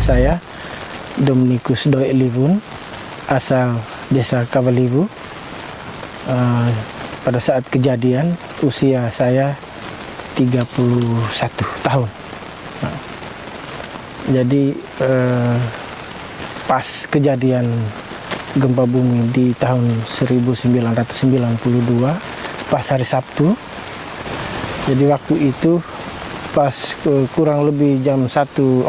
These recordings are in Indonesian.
saya Dominikus Doi Livun, asal desa Kavalivu. Pada saat kejadian usia saya 31 tahun. Jadi pas kejadian gempa bumi di tahun 1992 pas hari Sabtu. Jadi waktu itu pas kurang lebih jam 1.45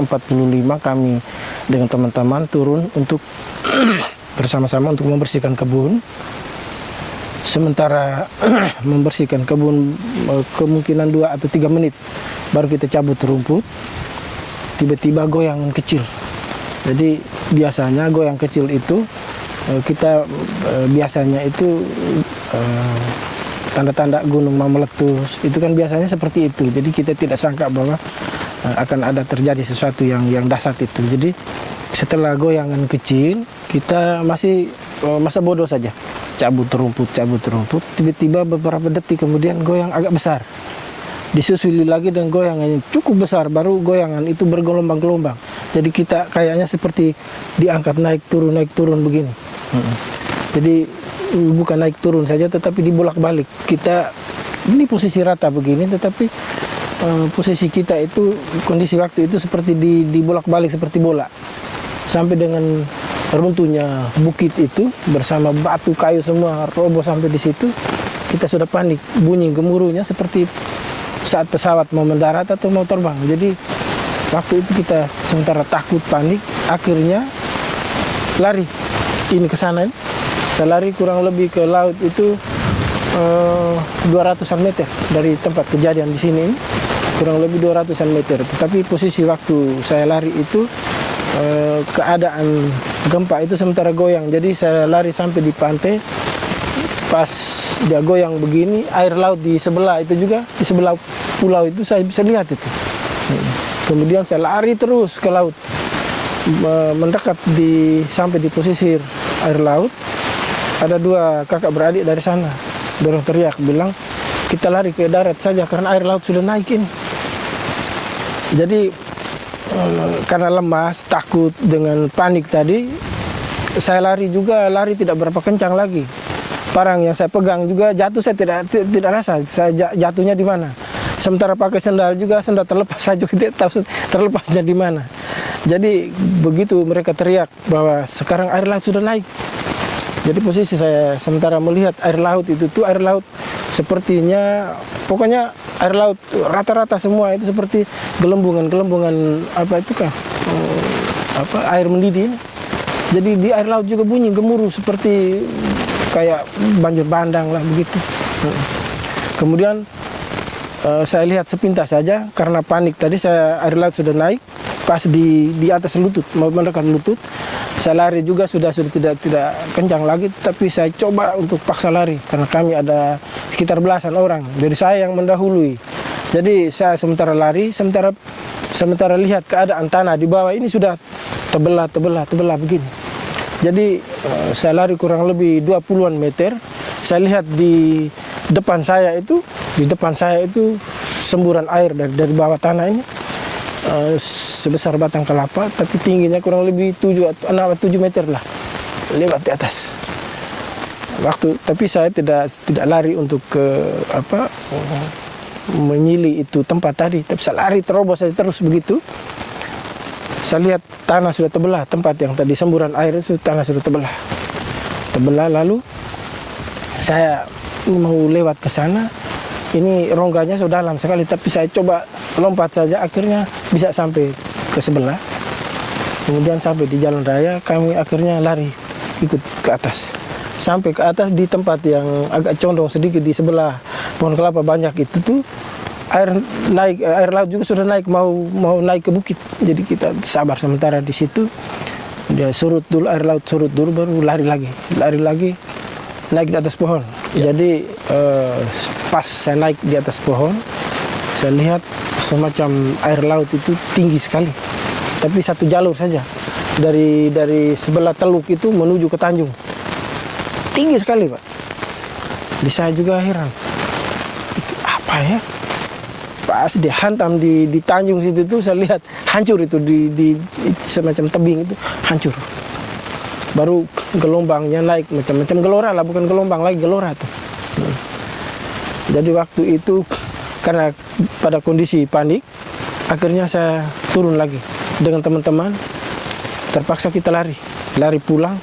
kami dengan teman-teman turun untuk bersama-sama untuk membersihkan kebun. Sementara membersihkan kebun kemungkinan 2 atau 3 menit baru kita cabut rumput, tiba-tiba goyangan kecil. Jadi biasanya goyang kecil itu kita biasanya itu tanda-tanda gunung mau meletus, itu kan biasanya seperti itu. Jadi kita tidak sangka bahwa akan ada terjadi sesuatu yang dahsyat itu. Jadi setelah goyangan kecil, kita masih masa bodoh saja, cabut rumput. Tiba-tiba beberapa detik kemudian goyang agak besar, disusuli lagi dengan goyangan yang cukup besar, baru goyangan itu bergelombang-gelombang. Jadi kita kayaknya seperti diangkat naik turun begini. Jadi bukan naik turun saja, tetapi dibolak-balik. Kita ini posisi rata begini, tetapi posisi kita itu, kondisi waktu itu seperti dibolak-balik seperti bola, sampai dengan runtuhnya bukit itu bersama batu kayu semua roboh sampai di situ. Kita sudah panik, bunyi gemuruhnya seperti saat pesawat mau mendarat atau mau terbang. Jadi waktu itu kita sementara takut, panik, akhirnya lari ini ke sana. Saya lari kurang lebih ke laut itu 200-an meter dari tempat kejadian di sini, kurang lebih 200-an meter. Tetapi posisi waktu saya lari itu keadaan gempa itu sementara goyang. Jadi saya lari sampai di pantai, pas dia goyang begini, air laut di sebelah itu juga, di sebelah pulau itu saya bisa lihat itu. Kemudian saya lari terus ke laut, mendekat sampai di posisi air laut. Ada 2 kakak beradik dari sana, dorong teriak bilang kita lari ke darat saja karena air laut sudah naik ini. Jadi karena lemas, takut dengan panik tadi, saya lari tidak berapa kencang lagi. Parang yang saya pegang juga jatuh, saya tidak rasa saya jatuhnya di mana. Sementara pakai sendal juga, sendal terlepas, saya juga tidak tahu terlepasnya di mana. Jadi begitu mereka teriak bahwa sekarang air laut sudah naik. Jadi posisi saya sementara melihat air laut itu tuh, air laut sepertinya, pokoknya air laut rata-rata semua itu seperti gelembungan apa itu kah? Air mendidih. Jadi di air laut juga bunyi gemuruh seperti kayak banjir bandang lah begitu. Kemudian saya lihat sepintas saja karena panik tadi, air laut sudah naik pas di atas lutut, mau mendekat lutut. Saya lari juga sudah tidak kencang lagi, tapi saya coba untuk paksa lari karena kami ada sekitar belasan orang. Jadi saya yang mendahului. Jadi saya sementara lari, sementara lihat keadaan tanah di bawah ini sudah terbelah begini. Jadi saya lari kurang lebih 20-an meter. Saya lihat di depan saya itu semburan air dari bawah tanah ini. Sebesar batang kelapa, tapi tingginya kurang lebih 7 meter lah, lewat di atas. Tapi saya tidak lari untuk menyili itu tempat tadi, tapi saya lari terobos saja terus begitu. Saya lihat tanah sudah terbelah, tempat yang tadi semburan air itu tanah sudah terbelah, lalu saya mau lewat ke sana. Ini rongganya sudah dalam sekali, tapi saya coba lompat saja, akhirnya bisa sampai ke sebelah. Kemudian sampai di jalan raya, kami akhirnya lari ikut ke atas. Sampai ke atas di tempat yang agak condong sedikit di sebelah pohon kelapa banyak itu tuh, air laut juga sudah naik, mau naik ke bukit. Jadi kita sabar sementara di situ. Dia surut dulu, air laut surut dulu, baru lari lagi naik di atas pohon. Jadi pas saya naik di atas pohon, saya lihat semacam air laut itu tinggi sekali, tapi satu jalur saja dari sebelah teluk itu menuju ke Tanjung, tinggi sekali Pak. Di saya juga heran, itu apa ya? Pas dihantam di Tanjung situ tuh saya lihat hancur itu di semacam tebing itu hancur. Baru gelombangnya naik macam-macam gelora lah, bukan gelombang lagi, gelora tuh. Jadi waktu itu karena pada kondisi panik, akhirnya saya turun lagi dengan teman-teman. Terpaksa kita lari pulang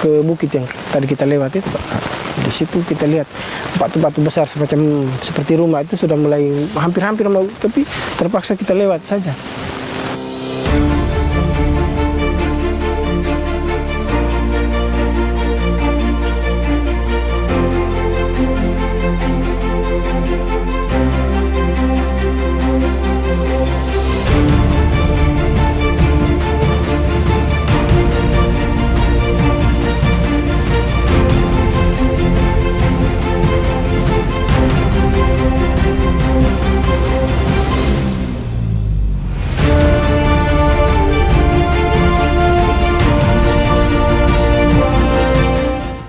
ke bukit yang tadi kita lewati itu. Di situ kita lihat batu-batu besar semacam seperti rumah itu sudah mulai hampir-hampir mau, tapi terpaksa kita lewat saja.